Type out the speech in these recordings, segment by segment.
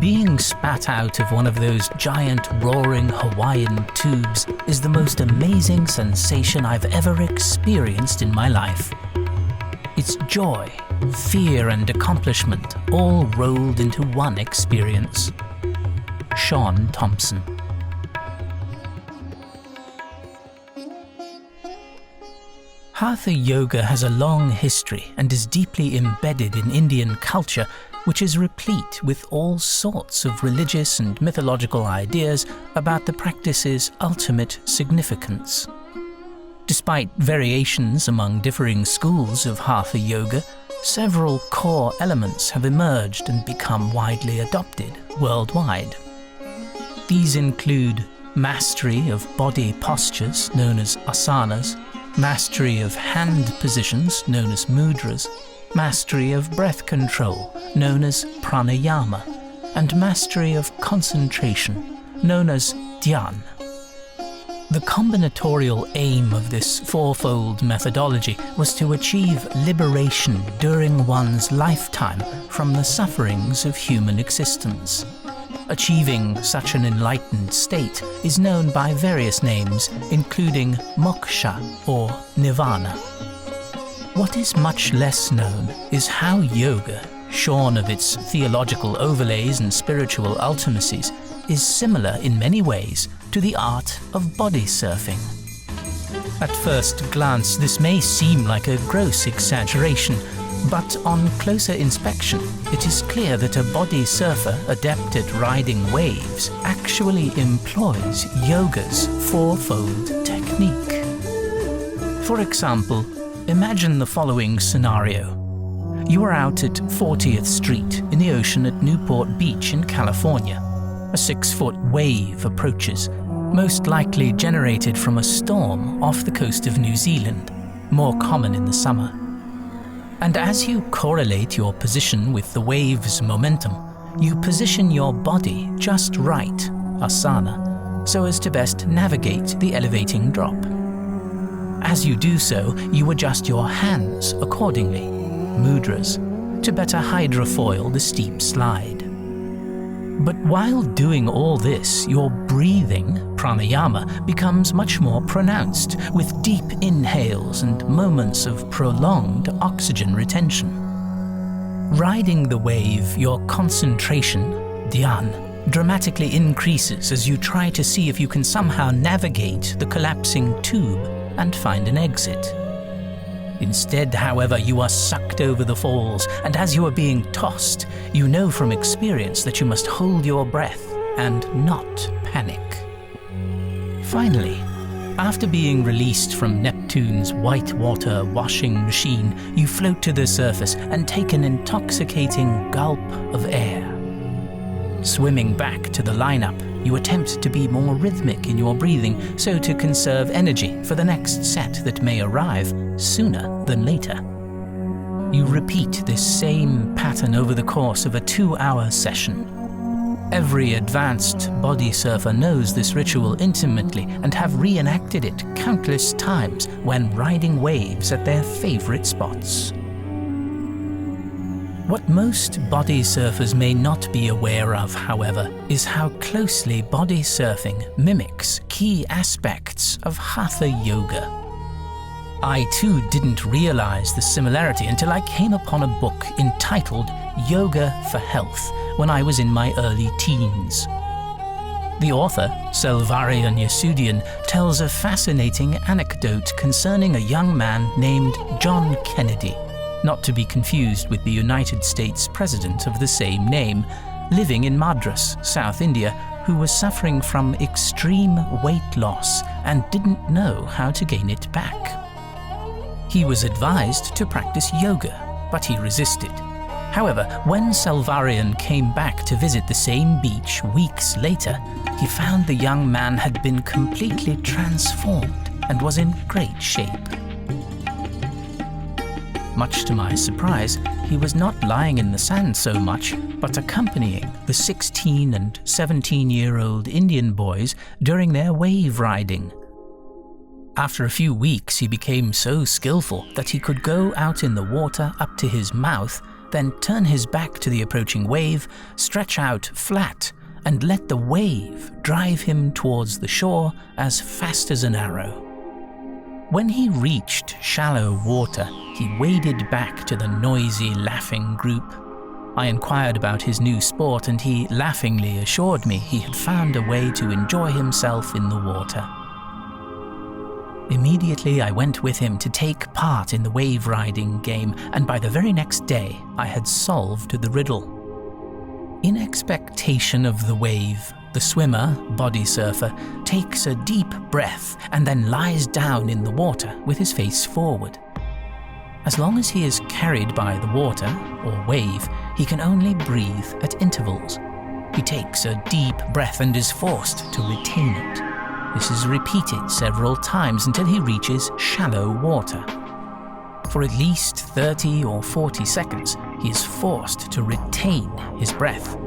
Being spat out of one of those giant roaring Hawaiian tubes is the most amazing sensation I've ever experienced in my life. It's joy, fear and accomplishment all rolled into one experience. Sean Thompson. Hatha yoga has a long history and is deeply embedded in Indian culture, which is replete with all sorts of religious and mythological ideas about the practice's ultimate significance. Despite variations among differing schools of Hatha yoga, several core elements have emerged and become widely adopted worldwide. These include mastery of body postures, known as asanas, mastery of hand positions, known as mudras, mastery of breath control, known as Pranayama, and mastery of concentration, known as Dhyan. The combinatorial aim of this fourfold methodology was to achieve liberation during one's lifetime from the sufferings of human existence. Achieving such an enlightened state is known by various names, including moksha or nirvana. What is much less known is how yoga, shorn of its theological overlays and spiritual ultimacies, is similar in many ways to the art of bodysurfing. At first glance, this may seem like a gross exaggeration, but on closer inspection, it is clear that a body surfer adept at riding waves actually employs yoga's fourfold technique. For example, imagine the following scenario. You are out at 40th Street in the ocean at Newport Beach in California. A 6-foot wave approaches, most likely generated from a storm off the coast of New Zealand, more common in the summer. And as you correlate your position with the wave's momentum, you position your body just right, asana, so as to best navigate the elevating drop. As you do so, you adjust your hands accordingly, mudras, to better hydrofoil the steep slide. But while doing all this, your breathing, pranayama, becomes much more pronounced, with deep inhales and moments of prolonged oxygen retention. Riding the wave, your concentration, dhyan, dramatically increases as you try to see if you can somehow navigate the collapsing tube and find an exit. Instead, however, you are sucked over the falls, and as you are being tossed, you know from experience that you must hold your breath and not panic. Finally, after being released from Neptune's whitewater washing machine, you float to the surface and take an intoxicating gulp of air. Swimming back to the lineup, you attempt to be more rhythmic in your breathing, so to conserve energy for the next set that may arrive sooner than later. You repeat this same pattern over the course of a 2-hour session. Every advanced body surfer knows this ritual intimately and have reenacted it countless times when riding waves at their favorite spots. What most body surfers may not be aware of, however, is how closely body surfing mimics key aspects of Hatha yoga. I too didn't realize the similarity until I came upon a book entitled Yoga for Health when I was in my early teens. The author, Selvarian Yasudian, tells a fascinating anecdote concerning a young man named John Kennedy, not to be confused with the United States president of the same name, living in Madras, South India, who was suffering from extreme weight loss and didn't know how to gain it back. He was advised to practice yoga, but he resisted. However, when Selvarian came back to visit the same beach weeks later, he found the young man had been completely transformed and was in great shape. Much to my surprise, he was not lying in the sand so much, but accompanying the 16 and 17-year-old Indian boys during their wave riding. After a few weeks, he became so skillful that he could go out in the water up to his mouth, then turn his back to the approaching wave, stretch out flat, and let the wave drive him towards the shore as fast as an arrow. When he reached shallow water, he waded back to the noisy, laughing group. I inquired about his new sport, and he laughingly assured me he had found a way to enjoy himself in the water. Immediately I went with him to take part in the wave riding game, and by the very next day I had solved the riddle. In expectation of the wave, the swimmer, Bodysurfer, takes a deep breath and then lies down in the water with his face forward. As long as he is carried by the water, or wave, he can only breathe at intervals. He takes a deep breath and is forced to retain it. This is repeated several times until he reaches shallow water. For at least 30 or 40 seconds, he is forced to retain his breath.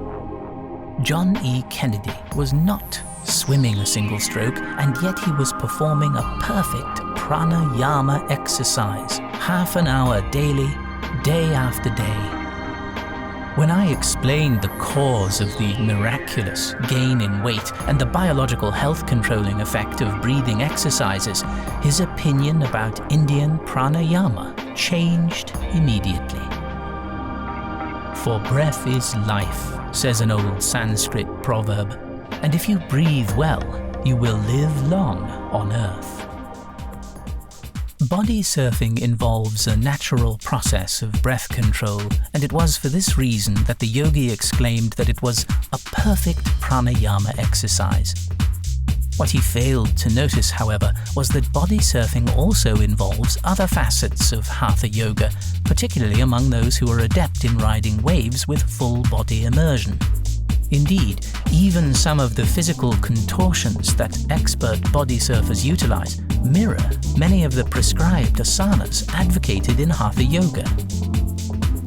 John E. Kennedy was not swimming a single stroke, and yet he was performing a perfect pranayama exercise, half an hour daily, day after day. When I explained the cause of the miraculous gain in weight and the biological health controlling effect of breathing exercises, his opinion about Indian pranayama changed immediately. For breath is life, says an old Sanskrit proverb, and if you breathe well, you will live long on earth. Bodysurfing involves a natural process of breath control, and it was for this reason that the yogi exclaimed that it was a perfect pranayama exercise. What he failed to notice, however, was that bodysurfing also involves other facets of Hatha yoga, particularly among those who are adept in riding waves with full body immersion. Indeed, even some of the physical contortions that expert bodysurfers utilize mirror many of the prescribed asanas advocated in Hatha yoga.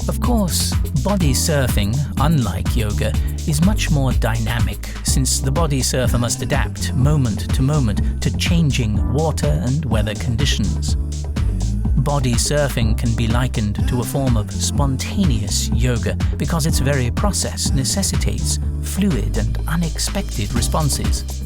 Of course, bodysurfing, unlike yoga, is much more dynamic, since the bodysurfer must adapt moment to moment to changing water and weather conditions. Bodysurfing can be likened to a form of spontaneous yoga because its very process necessitates fluid and unexpected responses.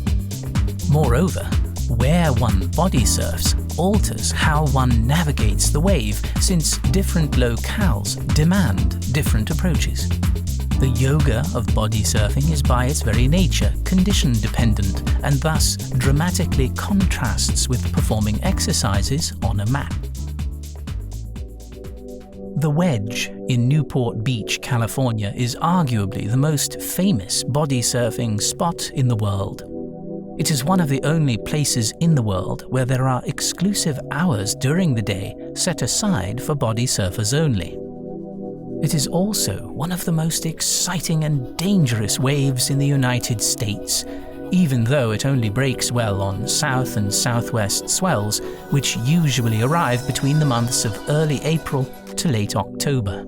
Moreover, where one bodysurfs alters how one navigates the wave, since different locales demand different approaches. The yoga of bodysurfing is by its very nature condition dependent, and thus dramatically contrasts with performing exercises on a mat. The Wedge in Newport Beach, California, is arguably the most famous bodysurfing spot in the world. It is one of the only places in the world where there are exclusive hours during the day set aside for bodysurfers only. It is also one of the most exciting and dangerous waves in the United States, even though it only breaks well on south and southwest swells, which usually arrive between the months of early April to late October.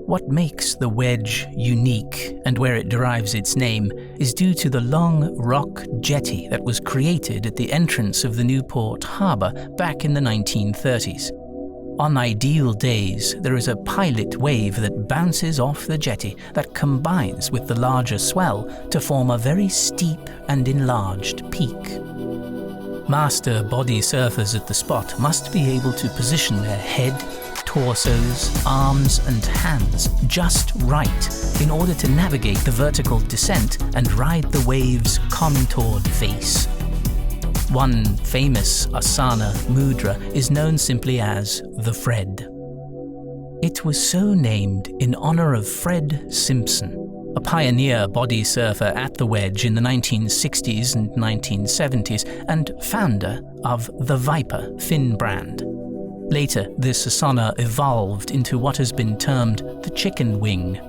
What makes the Wedge unique, and where it derives its name, is due to the long rock jetty that was created at the entrance of the Newport Harbor back in the 1930s. On ideal days, there is a pilot wave that bounces off the jetty that combines with the larger swell to form a very steep and enlarged peak. Master body surfers at the spot must be able to position their head, torsos, arms and hands just right in order to navigate the vertical descent and ride the wave's contoured face. One famous asana mudra is known simply as the Fred. It was so named in honor of Fred Simpson, a pioneer body surfer at the Wedge in the 1960s and 1970s and founder of the Viper fin brand. Later, this asana evolved into what has been termed the chicken wing.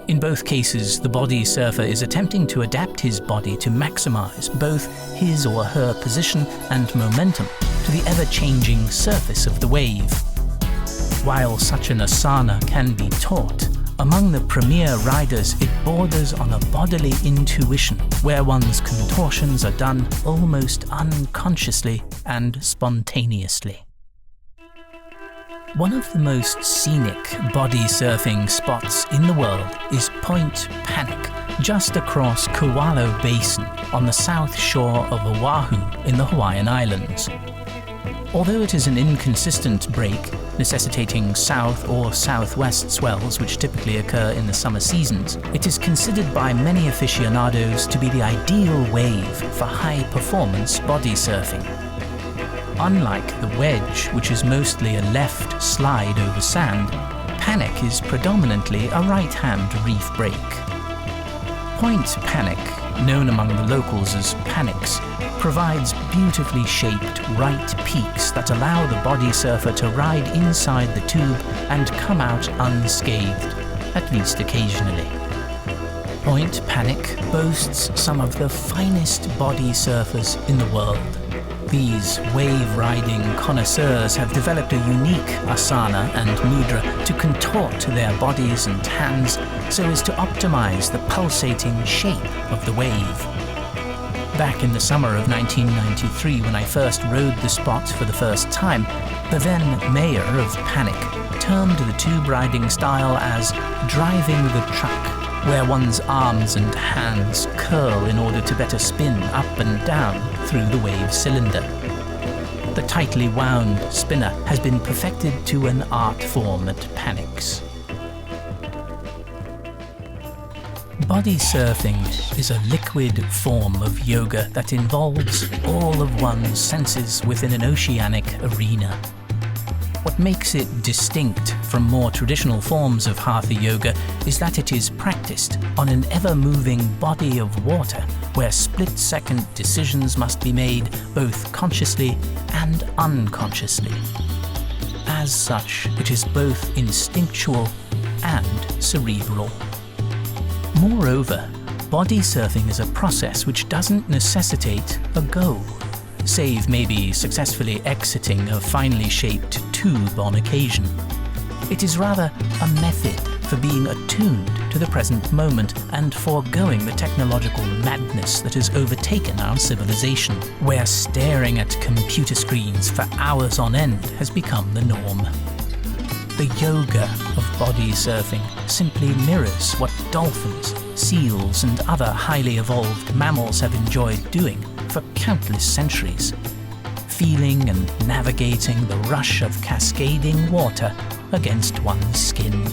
In both cases, the body surfer is attempting to adapt his body to maximize both his or her position and momentum to the ever-changing surface of the wave. While such an asana can be taught, among the premier riders it borders on a bodily intuition where one's contortions are done almost unconsciously and spontaneously. One of the most scenic body surfing spots in the world is Point Panic, just across Kewalo Basin on the south shore of Oahu in the Hawaiian Islands. Although it is an inconsistent break, necessitating south or southwest swells which typically occur in the summer seasons, it is considered by many aficionados to be the ideal wave for high-performance body surfing. Unlike the Wedge, which is mostly a left slide over sand, Panic is predominantly a right-hand reef break. Point Panic, known among the locals as Panics, provides beautifully shaped right peaks that allow the body surfer to ride inside the tube and come out unscathed, at least occasionally. Point Panic boasts some of the finest body surfers in the world. These wave-riding connoisseurs have developed a unique asana and mudra to contort their bodies and hands so as to optimize the pulsating shape of the wave. Back in the summer of 1993, when I first rode the spot for the first time, the then mayor of Panic termed the tube riding style as driving the truck, where one's arms and hands curl in order to better spin up and down through the wave cylinder. The tightly wound spinner has been perfected to an art form at Panic's. Body surfing is a liquid form of yoga that involves all of one's senses within an oceanic arena. What makes it distinct from more traditional forms of Hatha yoga is that it is practiced on an ever-moving body of water where split-second decisions must be made both consciously and unconsciously. As such, it is both instinctual and cerebral. Moreover, body surfing is a process which doesn't necessitate a goal, save maybe successfully exiting a finely shaped tube on occasion. It is rather a method for being attuned to the present moment and foregoing the technological madness that has overtaken our civilization, where staring at computer screens for hours on end has become the norm. The yoga of body surfing simply mirrors what dolphins, seals, and other highly evolved mammals have enjoyed doing for countless centuries, feeling and navigating the rush of cascading water against one's skin.